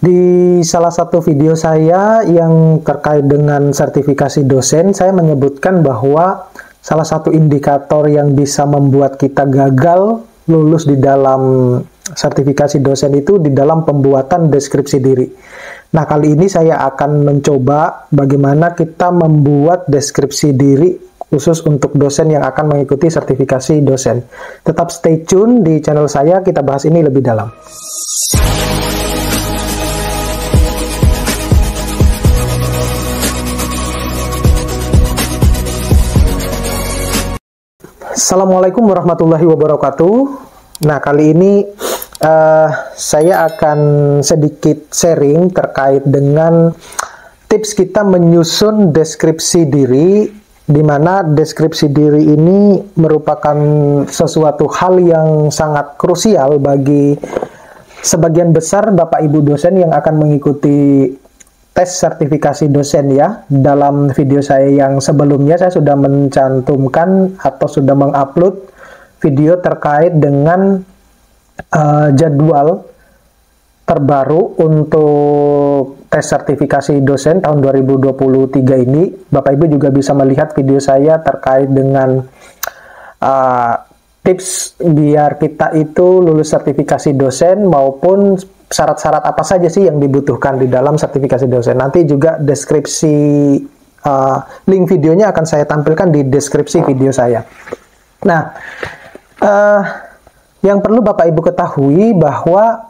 Di salah satu video saya yang terkait dengan sertifikasi dosen, saya menyebutkan bahwa salah satu indikator yang bisa membuat kita gagal lulus di dalam sertifikasi dosen itu di dalam pembuatan deskripsi diri. Nah, kali ini saya akan mencoba bagaimana kita membuat deskripsi diri khusus untuk dosen yang akan mengikuti sertifikasi dosen. Tetap stay tune di channel saya, kita bahas ini lebih dalam. Assalamualaikum warahmatullahi wabarakatuh. Nah, kali ini saya akan sedikit sharing terkait dengan tips kita menyusun deskripsi diri, di mana deskripsi diri ini merupakan sesuatu hal yang sangat krusial bagi sebagian besar Bapak Ibu dosen yang akan mengikuti tes sertifikasi dosen ya. Dalam video saya yang sebelumnya saya sudah mencantumkan atau sudah mengupload video terkait dengan jadwal terbaru untuk tes sertifikasi dosen tahun 2023 ini. Bapak Ibu juga bisa melihat video saya terkait dengan tips biar kita itu lulus sertifikasi dosen maupun syarat-syarat apa saja sih yang dibutuhkan di dalam sertifikasi dosen. Nanti juga deskripsi link videonya akan saya tampilkan di deskripsi video saya. Nah, yang perlu Bapak Ibu ketahui bahwa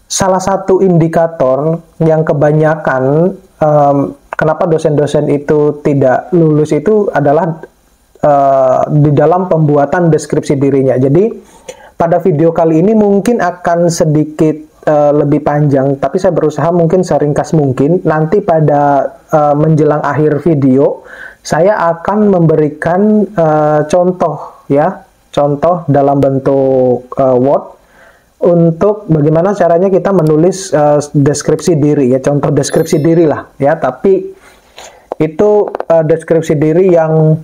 salah satu indikator yang kebanyakan kenapa dosen-dosen itu tidak lulus itu adalah di dalam pembuatan deskripsi dirinya. Jadi pada video kali ini mungkin akan sedikit lebih panjang, tapi saya berusaha mungkin seringkas mungkin. Nanti pada menjelang akhir video saya akan memberikan contoh ya, contoh dalam bentuk Word untuk bagaimana caranya kita menulis deskripsi diri ya, contoh deskripsi diri lah ya, tapi itu deskripsi diri yang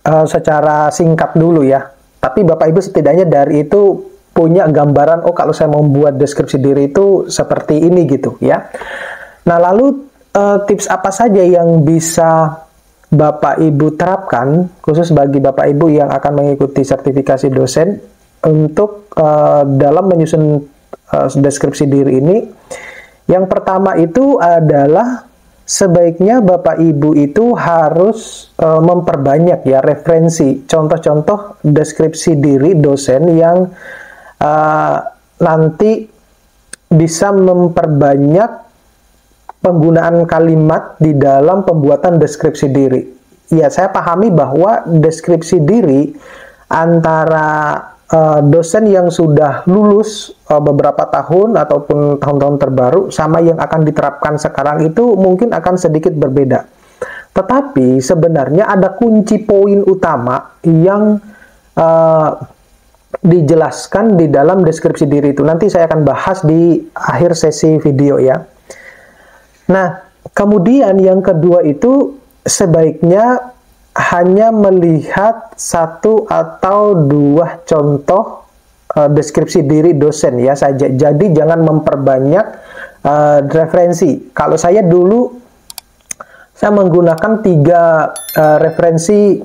secara singkat dulu ya. Tapi Bapak Ibu setidaknya dari itu punya gambaran, oh kalau saya membuat deskripsi diri itu seperti ini gitu ya. Nah, lalu tips apa saja yang bisa Bapak Ibu terapkan khusus bagi Bapak Ibu yang akan mengikuti sertifikasi dosen untuk dalam menyusun deskripsi diri ini? Yang pertama itu adalah sebaiknya Bapak Ibu itu harus memperbanyak ya referensi, contoh-contoh deskripsi diri dosen yang nanti bisa memperbanyak penggunaan kalimat di dalam pembuatan deskripsi diri. Ya, saya pahami bahwa deskripsi diri antara dosen yang sudah lulus beberapa tahun ataupun tahun-tahun terbaru sama yang akan diterapkan sekarang itu mungkin akan sedikit berbeda. Tetapi sebenarnya ada kunci poin utama yang dijelaskan di dalam deskripsi diri itu. Nanti saya akan bahas di akhir sesi video ya. Nah, kemudian yang kedua itu sebaiknya hanya melihat satu atau dua contoh deskripsi diri dosen ya saja. Jadi jangan memperbanyak referensi. Kalau saya dulu saya menggunakan 3 referensi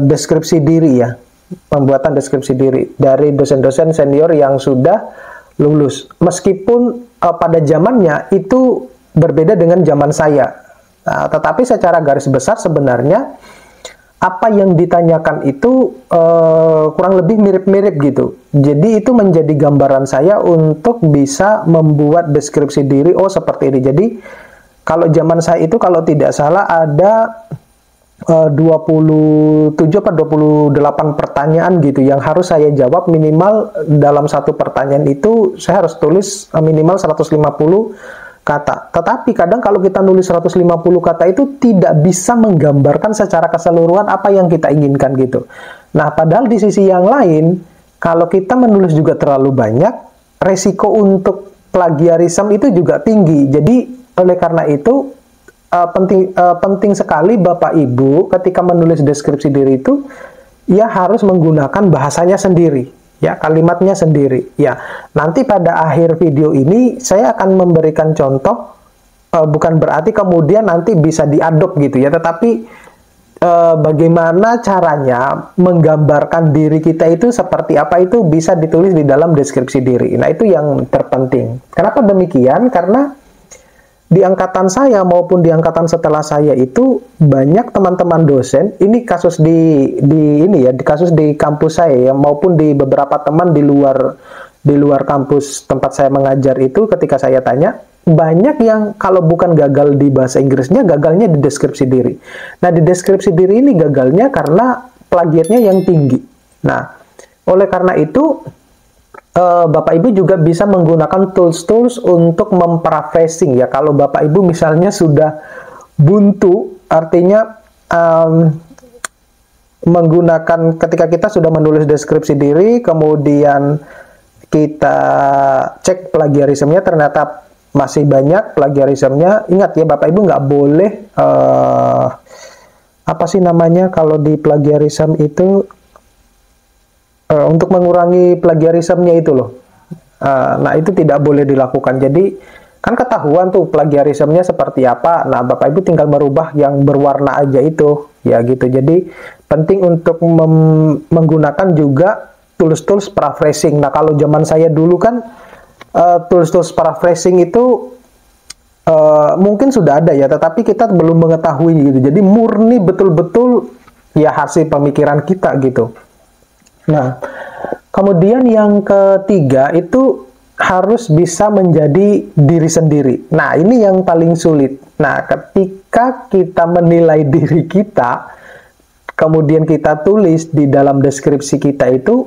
deskripsi diri ya. Pembuatan deskripsi diri dari dosen-dosen senior yang sudah lulus. Meskipun pada zamannya itu berbeda dengan zaman saya. Nah, tetapi secara garis besar sebenarnya apa yang ditanyakan itu kurang lebih mirip-mirip gitu. Jadi itu menjadi gambaran saya untuk bisa membuat deskripsi diri, oh seperti ini. Jadi kalau zaman saya itu kalau tidak salah ada 27 atau 28 pertanyaan gitu yang harus saya jawab. Minimal dalam satu pertanyaan itu saya harus tulis minimal 150 kata. Tetapi kadang kalau kita nulis 150 kata itu tidak bisa menggambarkan secara keseluruhan apa yang kita inginkan gitu. Nah, padahal di sisi yang lain, kalau kita menulis juga terlalu banyak, resiko untuk plagiarisme itu juga tinggi. Jadi oleh karena itu penting sekali Bapak Ibu ketika menulis deskripsi diri itu ya harus menggunakan bahasanya sendiri ya, kalimatnya sendiri. Ya, nanti pada akhir video ini saya akan memberikan contoh, bukan berarti kemudian nanti bisa diadop gitu ya, tetapi bagaimana caranya menggambarkan diri kita itu seperti apa itu bisa ditulis di dalam deskripsi diri. Nah, itu yang terpenting. Kenapa demikian? Karena di angkatan saya maupun di angkatan setelah saya itu banyak teman-teman dosen, ini kasus di kasus di kampus saya ya, maupun di beberapa teman di luar kampus tempat saya mengajar itu, ketika saya tanya, banyak yang kalau bukan gagal di bahasa Inggrisnya, gagalnya di deskripsi diri. Nah, di deskripsi diri ini gagalnya karena plagiatnya yang tinggi. Nah, oleh karena itu Bapak Ibu juga bisa menggunakan tools-tools untuk memparaphrasing ya. Kalau Bapak Ibu misalnya sudah buntu, artinya menggunakan ketika kita sudah menulis deskripsi diri, kemudian kita cek plagiarismenya, ternyata masih banyak plagiarismenya. Ingat ya, Bapak Ibu nggak boleh apa sih namanya kalau di plagiarism itu, untuk mengurangi plagiarismenya itu loh. Nah, itu tidak boleh dilakukan. Jadi kan ketahuan tuh plagiarismenya seperti apa. Nah, Bapak Ibu tinggal merubah yang berwarna aja itu, ya gitu. Jadi penting untuk menggunakan juga tools-tools paraphrasing. Nah, kalau zaman saya dulu kan tools-tools paraphrasing itu mungkin sudah ada ya, tetapi kita belum mengetahui gitu. Jadi murni betul-betul ya hasil pemikiran kita gitu. Nah, kemudian yang ketiga itu harus bisa menjadi diri sendiri. Nah, ini yang paling sulit. Nah, ketika kita menilai diri kita, kemudian kita tulis di dalam deskripsi kita itu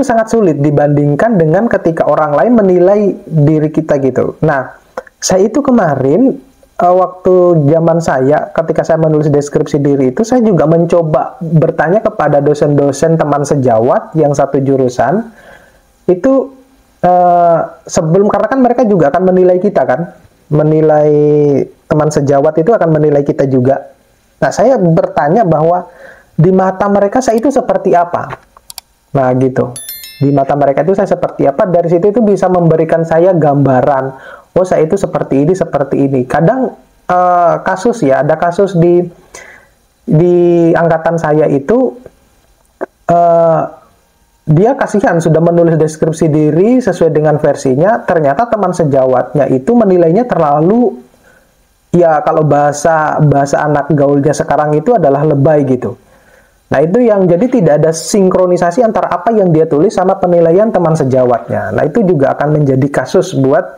sangat sulit dibandingkan dengan ketika orang lain menilai diri kita gitu. Nah, saya itu kemarin waktu zaman saya, ketika saya menulis deskripsi diri itu, saya juga mencoba bertanya kepada dosen-dosen teman sejawat yang satu jurusan, itu sebelum, karena kan mereka juga akan menilai kita kan, menilai teman sejawat itu akan menilai kita juga. Nah, saya bertanya bahwa di mata mereka saya itu seperti apa. Nah, gitu. Di mata mereka itu saya seperti apa, dari situ itu bisa memberikan saya gambaran, oh saya itu seperti ini. Kadang kasus ya, ada kasus di angkatan saya itu, dia kasihan sudah menulis deskripsi diri sesuai dengan versinya, ternyata teman sejawatnya itu menilainya terlalu, ya kalau bahasa anak gaulnya sekarang itu adalah lebay gitu. Nah, itu yang jadi tidak ada sinkronisasi antara apa yang dia tulis sama penilaian teman sejawatnya. Nah, itu juga akan menjadi kasus buat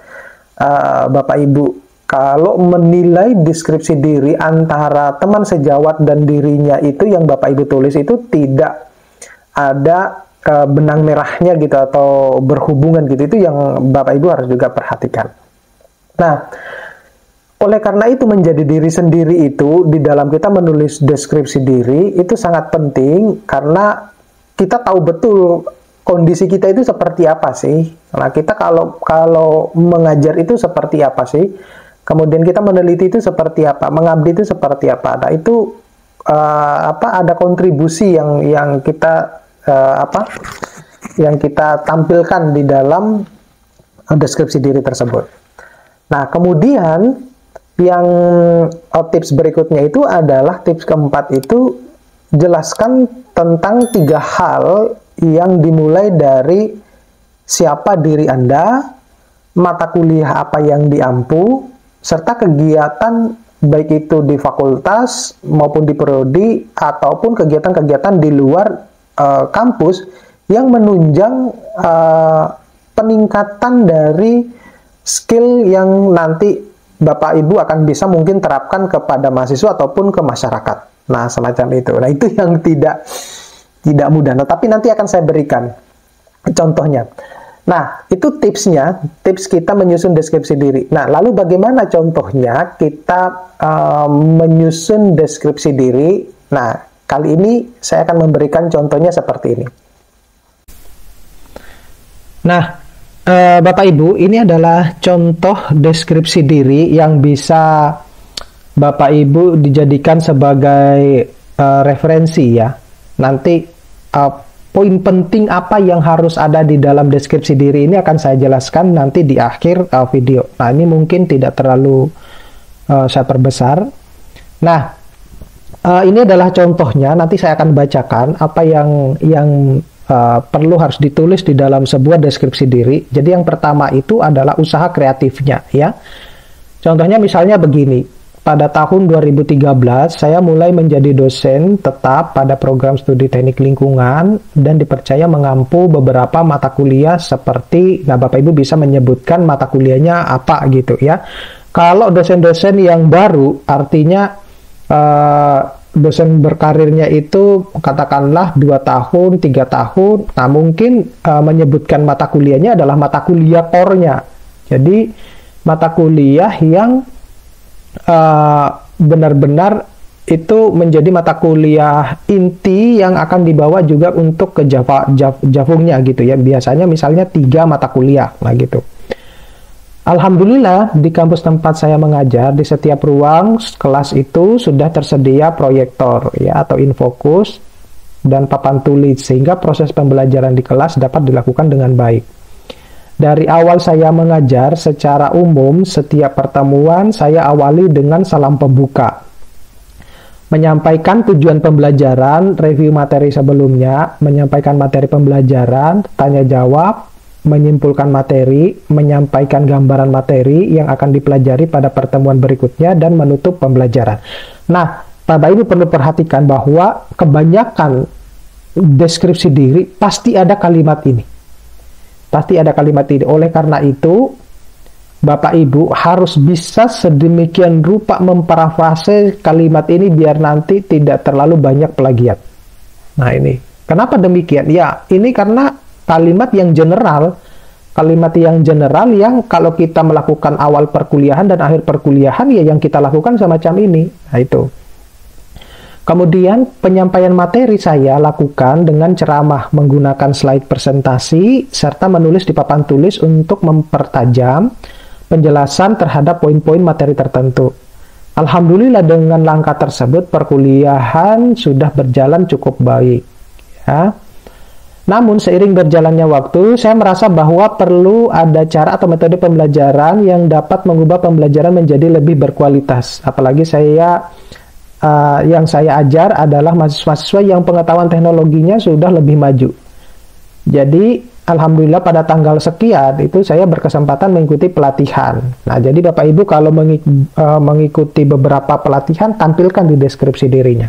Bapak Ibu. Kalau menilai deskripsi diri antara teman sejawat dan dirinya itu yang Bapak Ibu tulis itu tidak ada benang merahnya gitu atau berhubungan gitu, itu yang Bapak Ibu harus juga perhatikan. Nah, oleh karena itu menjadi diri sendiri itu di dalam kita menulis deskripsi diri itu sangat penting, karena kita tahu betul kondisi kita itu seperti apa sih. Nah, kita kalau mengajar itu seperti apa sih, kemudian kita meneliti itu seperti apa, mengabdi itu seperti apa. Nah, itu ada kontribusi yang kita yang kita tampilkan di dalam deskripsi diri tersebut. Nah, kemudian yang tips berikutnya itu adalah tips keempat itu, jelaskan tentang 3 hal yang dimulai dari siapa diri Anda, mata kuliah apa yang diampu, serta kegiatan baik itu di fakultas maupun di prodi ataupun kegiatan-kegiatan di luar kampus yang menunjang peningkatan dari skill yang nanti Bapak Ibu akan bisa mungkin terapkan kepada mahasiswa ataupun ke masyarakat. Nah, semacam itu. Nah, itu yang tidak mudah. Nah, tapi nanti akan saya berikan contohnya. Nah, itu tipsnya, tips kita menyusun deskripsi diri. Nah, lalu bagaimana contohnya kita menyusun deskripsi diri? Nah, kali ini saya akan memberikan contohnya seperti ini. Nah, Bapak Ibu, ini adalah contoh deskripsi diri yang bisa Bapak Ibu dijadikan sebagai referensi ya. Nanti poin penting apa yang harus ada di dalam deskripsi diri ini akan saya jelaskan nanti di akhir video. Nah, ini mungkin tidak terlalu saya perbesar. Nah, ini adalah contohnya. Nanti saya akan bacakan apa yang perlu harus ditulis di dalam sebuah deskripsi diri. Jadi yang pertama itu adalah usaha kreatifnya, ya. Contohnya misalnya begini. Pada tahun 2013, saya mulai menjadi dosen tetap pada program studi teknik lingkungan dan dipercaya mengampu beberapa mata kuliah seperti, nah Bapak Ibu bisa menyebutkan mata kuliahnya apa gitu ya. Kalau dosen-dosen yang baru, artinya dosen berkarirnya itu katakanlah 2 tahun, 3 tahun, nah mungkin menyebutkan mata kuliahnya adalah mata kuliah core-nya. Jadi mata kuliah yang benar-benar itu menjadi mata kuliah inti yang akan dibawa juga untuk ke Javungnya gitu ya. Biasanya misalnya 3 mata kuliah, nah gitu. Alhamdulillah di kampus tempat saya mengajar, di setiap ruang kelas itu sudah tersedia proyektor ya atau infokus dan papan tulis sehingga proses pembelajaran di kelas dapat dilakukan dengan baik. Dari awal saya mengajar secara umum, setiap pertemuan saya awali dengan salam pembuka. Menyampaikan tujuan pembelajaran, review materi sebelumnya, menyampaikan materi pembelajaran, tanya jawab, menyimpulkan materi, menyampaikan gambaran materi yang akan dipelajari pada pertemuan berikutnya, dan menutup pembelajaran. Nah, Bapak Ibu perlu perhatikan bahwa kebanyakan deskripsi diri pasti ada kalimat ini. Pasti ada kalimat ini. Oleh karena itu, Bapak Ibu harus bisa sedemikian rupa memparafrase kalimat ini biar nanti tidak terlalu banyak plagiat. Nah ini, kenapa demikian? Ya, ini karena kalimat yang general yang kalau kita melakukan awal perkuliahan dan akhir perkuliahan, ya yang kita lakukan semacam ini. Nah itu. Kemudian penyampaian materi saya lakukan dengan ceramah menggunakan slide presentasi serta menulis di papan tulis untuk mempertajam penjelasan terhadap poin-poin materi tertentu. Alhamdulillah dengan langkah tersebut perkuliahan sudah berjalan cukup baik. Ya. Namun seiring berjalannya waktu, saya merasa bahwa perlu ada cara atau metode pembelajaran yang dapat mengubah pembelajaran menjadi lebih berkualitas. Apalagi yang saya ajar adalah mahasiswa yang pengetahuan teknologinya sudah lebih maju. Jadi, alhamdulillah pada tanggal sekian itu saya berkesempatan mengikuti pelatihan. Nah, jadi Bapak Ibu kalau mengikuti beberapa pelatihan, tampilkan di deskripsi dirinya.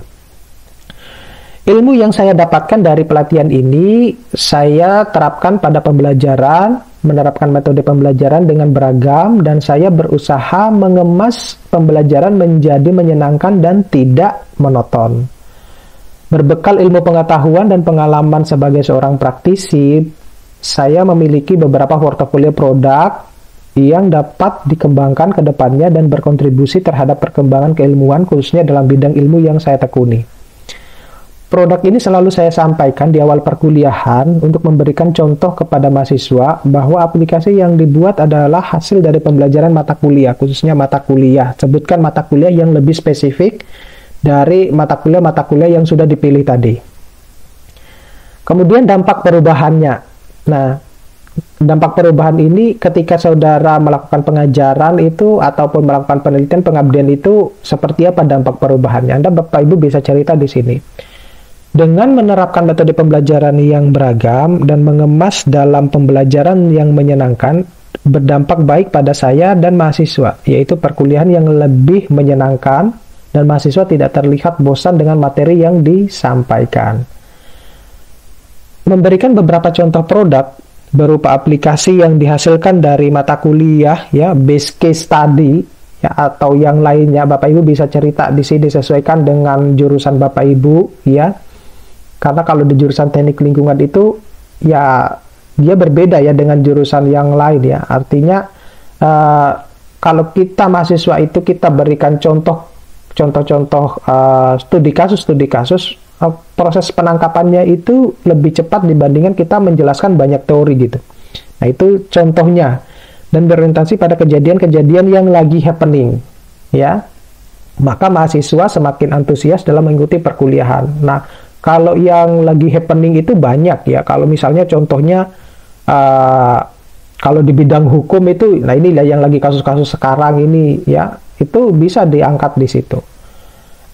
Ilmu yang saya dapatkan dari pelatihan ini, saya terapkan pada pembelajaran, menerapkan metode pembelajaran dengan beragam, dan saya berusaha mengemas pembelajaran menjadi menyenangkan dan tidak monoton. Berbekal ilmu pengetahuan dan pengalaman sebagai seorang praktisi, saya memiliki beberapa portofolio produk yang dapat dikembangkan ke depannya dan berkontribusi terhadap perkembangan keilmuan khususnya dalam bidang ilmu yang saya tekuni. Produk ini selalu saya sampaikan di awal perkuliahan untuk memberikan contoh kepada mahasiswa bahwa aplikasi yang dibuat adalah hasil dari pembelajaran mata kuliah, khususnya mata kuliah. Sebutkan mata kuliah yang lebih spesifik dari mata kuliah yang sudah dipilih tadi. Kemudian dampak perubahannya. Nah, dampak perubahan ini ketika saudara melakukan pengajaran itu ataupun melakukan penelitian pengabdian itu seperti apa dampak perubahannya? Anda Bapak Ibu bisa cerita di sini. Dengan menerapkan metode pembelajaran yang beragam dan mengemas dalam pembelajaran yang menyenangkan, berdampak baik pada saya dan mahasiswa, yaitu perkuliahan yang lebih menyenangkan dan mahasiswa tidak terlihat bosan dengan materi yang disampaikan. Memberikan beberapa contoh produk berupa aplikasi yang dihasilkan dari mata kuliah, ya, base case study, ya, atau yang lainnya, Bapak Ibu bisa cerita di sini sesuaikan dengan jurusan Bapak Ibu, ya. Karena kalau di jurusan teknik lingkungan itu, ya dia berbeda ya dengan jurusan yang lain ya. Artinya kalau kita mahasiswa itu kita berikan contoh-contoh studi kasus, proses penangkapannya itu lebih cepat dibandingkan kita menjelaskan banyak teori gitu. Nah itu contohnya, dan berorientasi pada kejadian-kejadian yang lagi happening ya. Maka mahasiswa semakin antusias dalam mengikuti perkuliahan. Nah, Kalau yang lagi happening itu banyak ya. Kalau misalnya contohnya kalau di bidang hukum itu, nah inilah yang lagi kasus-kasus sekarang ini ya, itu bisa diangkat di situ.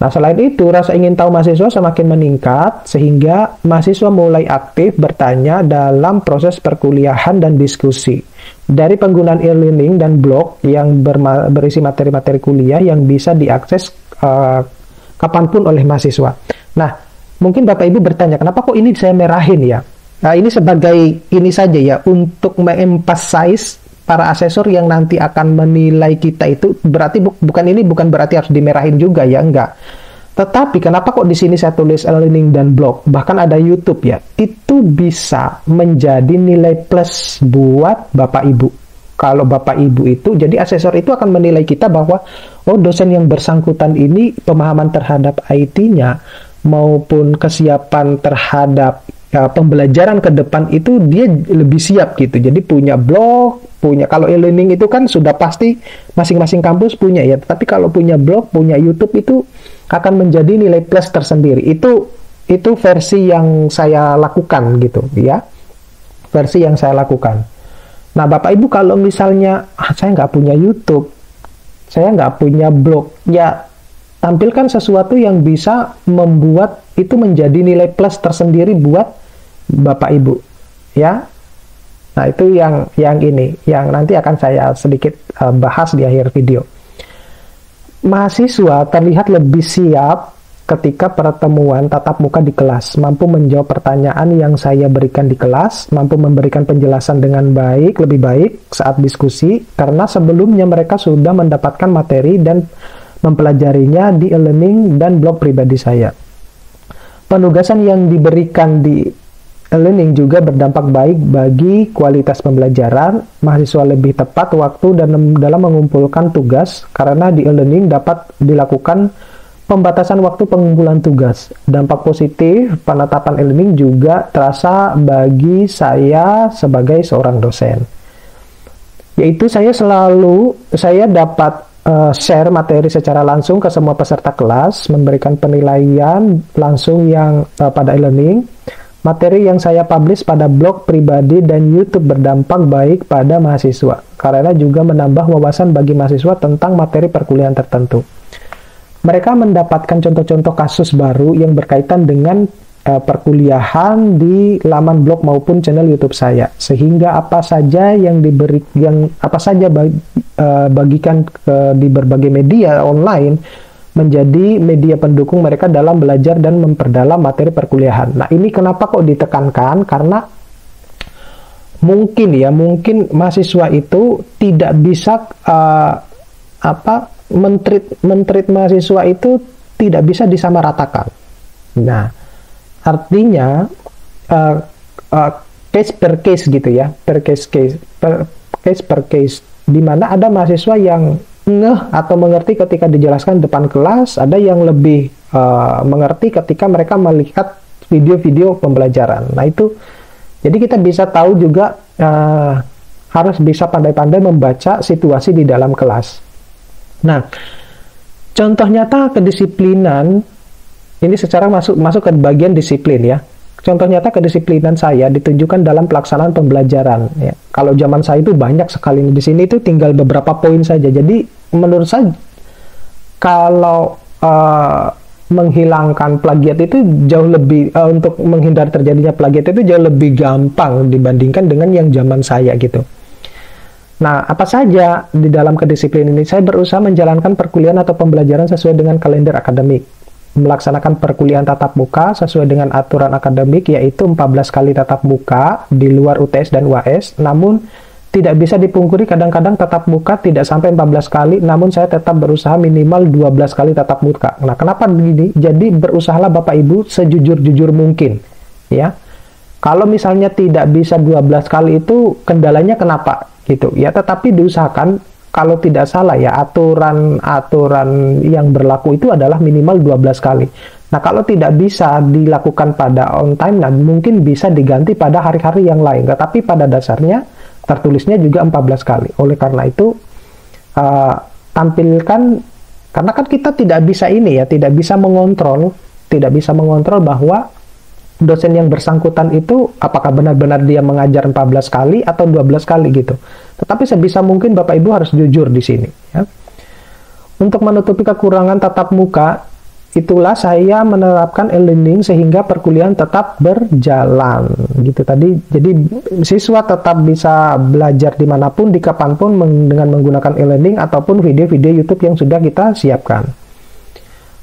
Nah, selain itu, rasa ingin tahu mahasiswa semakin meningkat, sehingga mahasiswa mulai aktif bertanya dalam proses perkuliahan dan diskusi. Dari penggunaan e-learning dan blog yang berisi materi-materi kuliah yang bisa diakses kapanpun oleh mahasiswa. Nah, mungkin Bapak Ibu bertanya, kenapa kok ini saya merahin ya? Nah, ini sebagai ini saja ya, untuk me-emphasize para asesor yang nanti akan menilai kita itu, berarti bukan berarti harus dimerahin juga ya, enggak. Tetapi kenapa kok di sini saya tulis e-learning dan blog, bahkan ada YouTube ya, itu bisa menjadi nilai plus buat Bapak Ibu. Kalau Bapak Ibu itu, jadi asesor itu akan menilai kita bahwa, oh dosen yang bersangkutan ini pemahaman terhadap IT-nya maupun kesiapan terhadap pembelajaran ke depan itu dia lebih siap gitu. Jadi punya blog, kalau e-learning itu kan sudah pasti masing-masing kampus punya ya. Tapi kalau punya blog, punya YouTube itu akan menjadi nilai plus tersendiri. Itu versi yang saya lakukan gitu ya. Versi yang saya lakukan. Nah, Bapak Ibu kalau misalnya saya nggak punya YouTube, saya nggak punya blog, ya tampilkan sesuatu yang bisa membuat itu menjadi nilai plus tersendiri buat Bapak Ibu ya. Nah, itu yang ini yang nanti akan saya sedikit bahas di akhir video. Mahasiswa terlihat lebih siap ketika pertemuan tatap muka di kelas, mampu menjawab pertanyaan yang saya berikan di kelas, mampu memberikan penjelasan dengan baik, lebih baik saat diskusi, karena sebelumnya mereka sudah mendapatkan materi dan mempelajarinya di e-learning dan blog pribadi saya. Penugasan yang diberikan di e-learning juga berdampak baik bagi kualitas pembelajaran. Mahasiswa lebih tepat waktu dalam mengumpulkan tugas, karena di e-learning dapat dilakukan pembatasan waktu pengumpulan tugas. Dampak positif penetapan e-learning juga terasa bagi saya sebagai seorang dosen. Yaitu saya dapat share materi secara langsung ke semua peserta kelas, memberikan penilaian langsung yang pada e-learning. Materi yang saya publish pada blog pribadi dan YouTube berdampak baik pada mahasiswa, karena juga menambah wawasan bagi mahasiswa tentang materi perkuliahan tertentu. Mereka mendapatkan contoh-contoh kasus baru yang berkaitan dengan perkuliahan di laman blog maupun channel YouTube saya, sehingga apa saja bagikan di berbagai media online menjadi media pendukung mereka dalam belajar dan memperdalam materi perkuliahan. Nah, ini kenapa kok ditekankan? Karena mungkin mahasiswa itu tidak bisa mentreat mahasiswa itu tidak bisa disamaratakan. Nah, artinya case per case gitu ya, case per case, di mana ada mahasiswa yang ngeh atau mengerti ketika dijelaskan depan kelas, ada yang lebih mengerti ketika mereka melihat video-video pembelajaran. Nah, itu jadi kita bisa tahu juga harus bisa pandai-pandai membaca situasi di dalam kelas. Nah, contoh nyata kedisiplinan ini secara masuk ke bagian disiplin ya. Contoh nyata kedisiplinan saya ditunjukkan dalam pelaksanaan pembelajaran. Ya. Kalau zaman saya itu banyak sekali, di sini itu tinggal beberapa poin saja. Jadi menurut saya kalau menghilangkan plagiat itu jauh lebih untuk menghindari terjadinya plagiat itu jauh lebih gampang dibandingkan dengan yang zaman saya gitu. Nah, apa saja di dalam kedisiplinan ini? Saya berusaha menjalankan perkuliahan atau pembelajaran sesuai dengan kalender akademik, melaksanakan perkuliahan tatap muka sesuai dengan aturan akademik, yaitu 14 kali tatap muka di luar UTS dan UAS. Namun tidak bisa dipungkiri kadang-kadang tatap muka tidak sampai 14 kali, namun saya tetap berusaha minimal 12 kali tatap muka. Nah, kenapa begini? Jadi berusahalah Bapak Ibu sejujur-jujur mungkin ya. Kalau misalnya tidak bisa 12 kali itu kendalanya kenapa gitu ya, tetapi diusahakan. Kalau tidak salah ya, aturan yang berlaku itu adalah minimal 12 kali. Nah, kalau tidak bisa dilakukan pada on time, nah mungkin bisa diganti pada hari-hari yang lain. Tetapi pada dasarnya tertulisnya juga 14 kali. Oleh karena itu, tampilkan, karena kan kita tidak bisa tidak bisa mengontrol bahwa dosen yang bersangkutan itu apakah benar-benar dia mengajar 14 kali atau 12 kali gitu. Tetapi sebisa mungkin Bapak Ibu harus jujur di sini. Ya. Untuk menutupi kekurangan tatap muka, itulah saya menerapkan e-learning sehingga perkuliahan tetap berjalan. Gitu tadi. Jadi siswa tetap bisa belajar dimanapun, di kapanpun dengan menggunakan e-learning ataupun video-video YouTube yang sudah kita siapkan.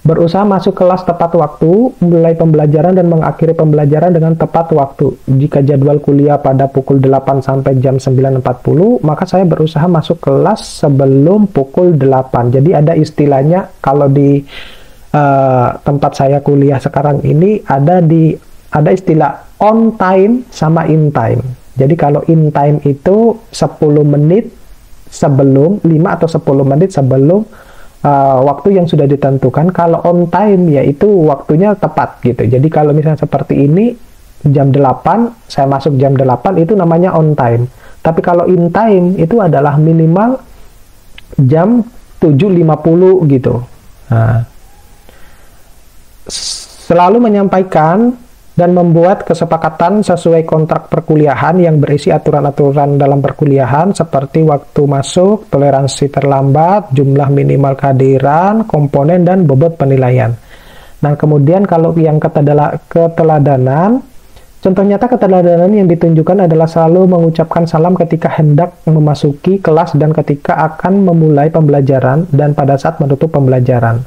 Berusaha masuk kelas tepat waktu, mulai pembelajaran dan mengakhiri pembelajaran dengan tepat waktu. Jika jadwal kuliah pada pukul 8 sampai jam 9.40, maka saya berusaha masuk kelas sebelum pukul 8. Jadi ada istilahnya, kalau di tempat saya kuliah sekarang ini, ada istilah on time sama in time. Jadi kalau in time itu 10 menit sebelum, 5 atau 10 menit sebelum waktu yang sudah ditentukan. Kalau on time yaitu waktunya tepat gitu. Jadi kalau misalnya seperti ini jam 8, saya masuk jam 8, itu namanya on time. Tapi kalau in time itu adalah minimal jam 7.50 gitu. Nah, selalu menyampaikan dan membuat kesepakatan sesuai kontrak perkuliahan yang berisi aturan-aturan dalam perkuliahan seperti waktu masuk, toleransi terlambat, jumlah minimal kehadiran, komponen, dan bobot penilaian. Nah, kemudian kalau yang keteladanan, contoh nyata keteladanan yang ditunjukkan adalah selalu mengucapkan salam ketika hendak memasuki kelas dan ketika akan memulai pembelajaran dan pada saat menutup pembelajaran.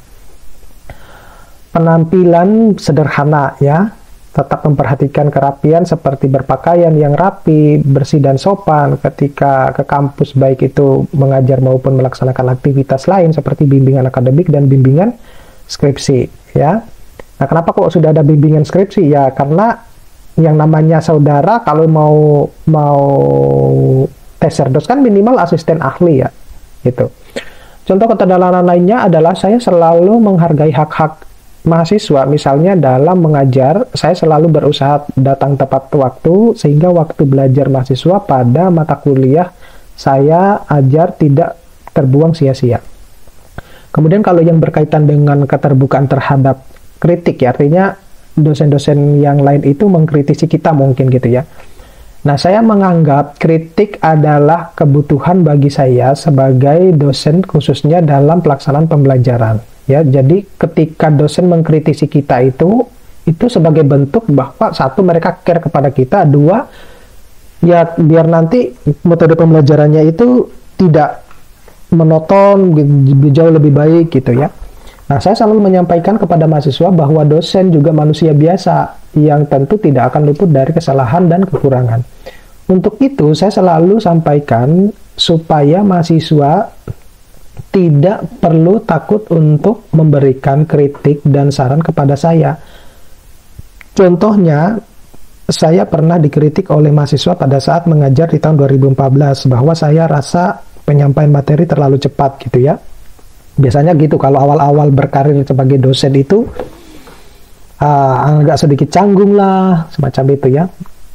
Penampilan sederhana ya, tetap memperhatikan kerapian seperti berpakaian yang rapi, bersih dan sopan ketika ke kampus, baik itu mengajar maupun melaksanakan aktivitas lain seperti bimbingan akademik dan bimbingan skripsi ya. Nah, kenapa kok sudah ada bimbingan skripsi? Ya karena yang namanya saudara kalau mau teserdos kan minimal asisten ahli ya gitu. Contoh keteladanan lainnya adalah saya selalu menghargai hak-hak mahasiswa. Misalnya dalam mengajar, saya selalu berusaha datang tepat waktu sehingga waktu belajar mahasiswa pada mata kuliah saya ajar tidak terbuang sia-sia. Kemudian kalau yang berkaitan dengan keterbukaan terhadap kritik ya, artinya dosen-dosen yang lain itu mengkritisi kita mungkin gitu ya. Nah, saya menganggap kritik adalah kebutuhan bagi saya sebagai dosen khususnya dalam pelaksanaan pembelajaran. Ya, jadi ketika dosen mengkritisi kita itu sebagai bentuk bahwa satu, mereka care kepada kita, dua, ya biar nanti metode pembelajarannya itu tidak monoton, jauh lebih baik gitu ya. Nah, saya selalu menyampaikan kepada mahasiswa bahwa dosen juga manusia biasa yang tentu tidak akan luput dari kesalahan dan kekurangan. Untuk itu, saya selalu sampaikan supaya mahasiswa tidak perlu takut untuk memberikan kritik dan saran kepada saya. Contohnya, saya pernah dikritik oleh mahasiswa pada saat mengajar di tahun 2014 bahwa saya rasa penyampaian materi terlalu cepat gitu ya. Biasanya gitu kalau awal-awal berkarir sebagai dosen itu agak sedikit canggung lah, semacam itu ya.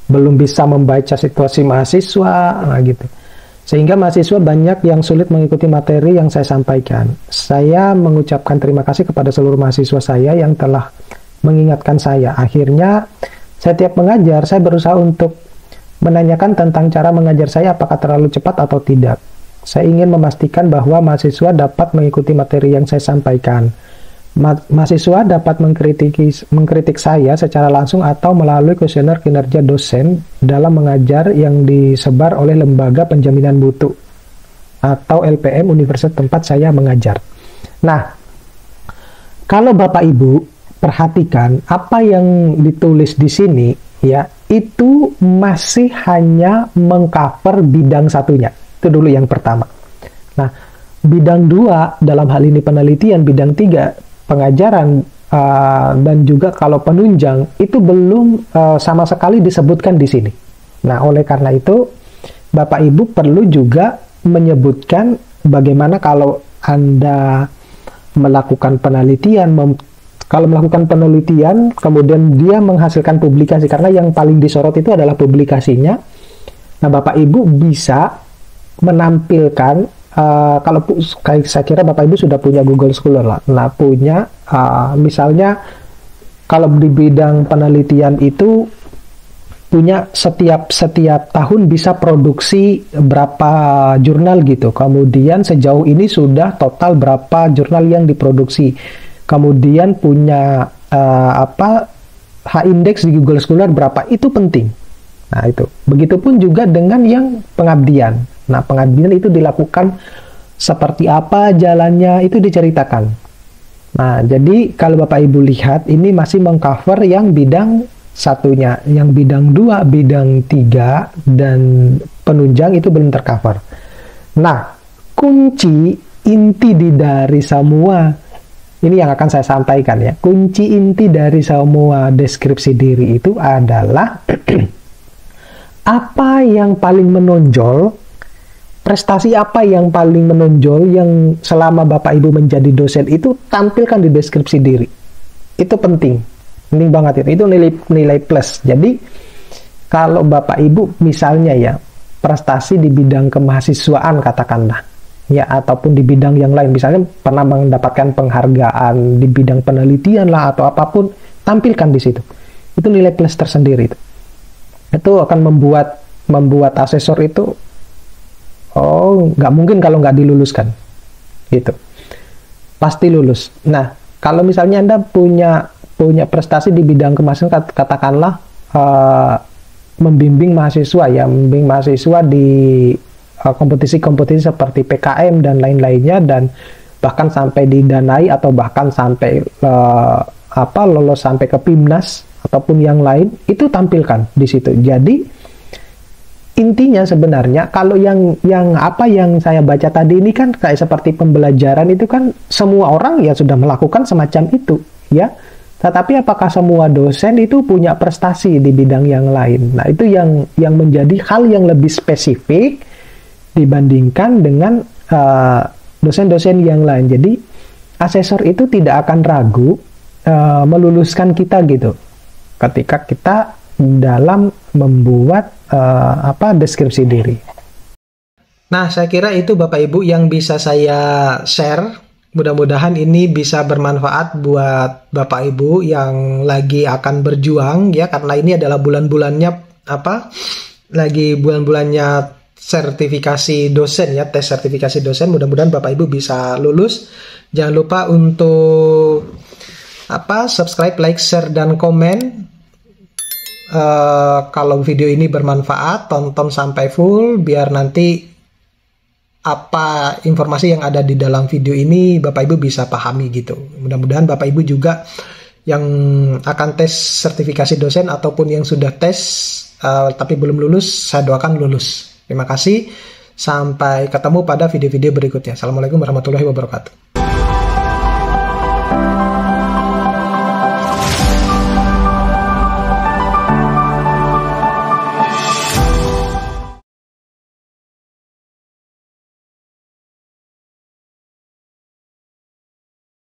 Belum bisa membaca situasi mahasiswa, nah gitu. Sehingga mahasiswa banyak yang sulit mengikuti materi yang saya sampaikan. Saya mengucapkan terima kasih kepada seluruh mahasiswa saya yang telah mengingatkan saya. Akhirnya, saya tiap mengajar, saya berusaha untuk menanyakan tentang cara mengajar saya apakah terlalu cepat atau tidak. Saya ingin memastikan bahwa mahasiswa dapat mengikuti materi yang saya sampaikan. Mahasiswa dapat mengkritik saya secara langsung atau melalui kuesioner kinerja dosen dalam mengajar yang disebar oleh Lembaga Penjaminan Mutu atau LPM universitas tempat saya mengajar. Nah, kalau Bapak Ibu perhatikan apa yang ditulis di sini ya, itu masih hanya mengcover bidang satunya. Itu dulu yang pertama. Nah, bidang 2 dalam hal ini penelitian, bidang 3 pengajaran dan juga kalau penunjang itu belum sama sekali disebutkan di sini. Nah, oleh karena itu Bapak Ibu perlu juga menyebutkan bagaimana kalau Anda melakukan penelitian, kalau melakukan penelitian kemudian dia menghasilkan publikasi, karena yang paling disorot itu adalah publikasinya. Nah, Bapak Ibu bisa menampilkan kalau saya kira Bapak Ibu sudah punya Google Scholar lah. Nah, punya misalnya kalau di bidang penelitian itu punya setiap tahun bisa produksi berapa jurnal gitu. Kemudian sejauh ini sudah total berapa jurnal yang diproduksi. Kemudian punya H-index di Google Scholar berapa, itu penting. Nah itu. Begitupun juga dengan yang pengabdian. Nah pengabdian itu dilakukan seperti apa jalannya, itu diceritakan. Nah jadi kalau Bapak Ibu lihat ini masih mengcover yang bidang satunya, yang bidang 2, bidang 3, dan penunjang itu belum tercover. Nah, kunci inti dari semua, ini yang akan saya sampaikan ya, kunci inti dari semua deskripsi diri itu adalah apa yang paling menonjol, prestasi apa yang paling menonjol yang selama Bapak Ibu menjadi dosen itu tampilkan di deskripsi diri. Itu penting banget itu nilai plus. Jadi kalau Bapak Ibu misalnya ya prestasi di bidang kemahasiswaan katakanlah ya, ataupun di bidang yang lain, misalnya pernah mendapatkan penghargaan di bidang penelitian lah atau apapun, tampilkan di situ. Itu nilai plus tersendiri itu akan membuat asesor itu nggak mungkin kalau nggak diluluskan gitu, pasti lulus. Nah kalau misalnya Anda punya prestasi di bidang kemahasiswaan, katakanlah membimbing mahasiswa ya, membimbing mahasiswa di kompetisi-kompetisi seperti PKM dan lain-lainnya, dan bahkan sampai didanai atau bahkan sampai lolos sampai ke PIMNAS ataupun yang lain, itu tampilkan di situ. Jadi intinya sebenarnya kalau yang apa yang saya baca tadi ini kan kayak seperti pembelajaran itu kan semua orang ya sudah melakukan semacam itu ya. Tetapi apakah semua dosen itu punya prestasi di bidang yang lain? Nah, itu yang menjadi hal yang lebih spesifik dibandingkan dengan dosen-dosen yang lain. Jadi, asesor itu tidak akan ragu meluluskan kita gitu ketika kita dalam membuat deskripsi diri. Nah, saya kira itu Bapak Ibu yang bisa saya share. Mudah-mudahan ini bisa bermanfaat buat Bapak Ibu yang lagi akan berjuang ya, karena ini adalah bulan-bulannya lagi bulan-bulannya sertifikasi dosen ya, tes sertifikasi dosen. Mudah-mudahan Bapak Ibu bisa lulus. Jangan lupa untuk subscribe, like, share, dan komen. Kalau video ini bermanfaat, tonton sampai full biar nanti apa informasi yang ada di dalam video ini Bapak Ibu bisa pahami gitu. Mudah-mudahan Bapak Ibu juga yang akan tes sertifikasi dosen ataupun yang sudah tes tapi belum lulus, saya doakan lulus. Terima kasih. Sampai ketemu pada video-video berikutnya. Assalamualaikum warahmatullahi wabarakatuh.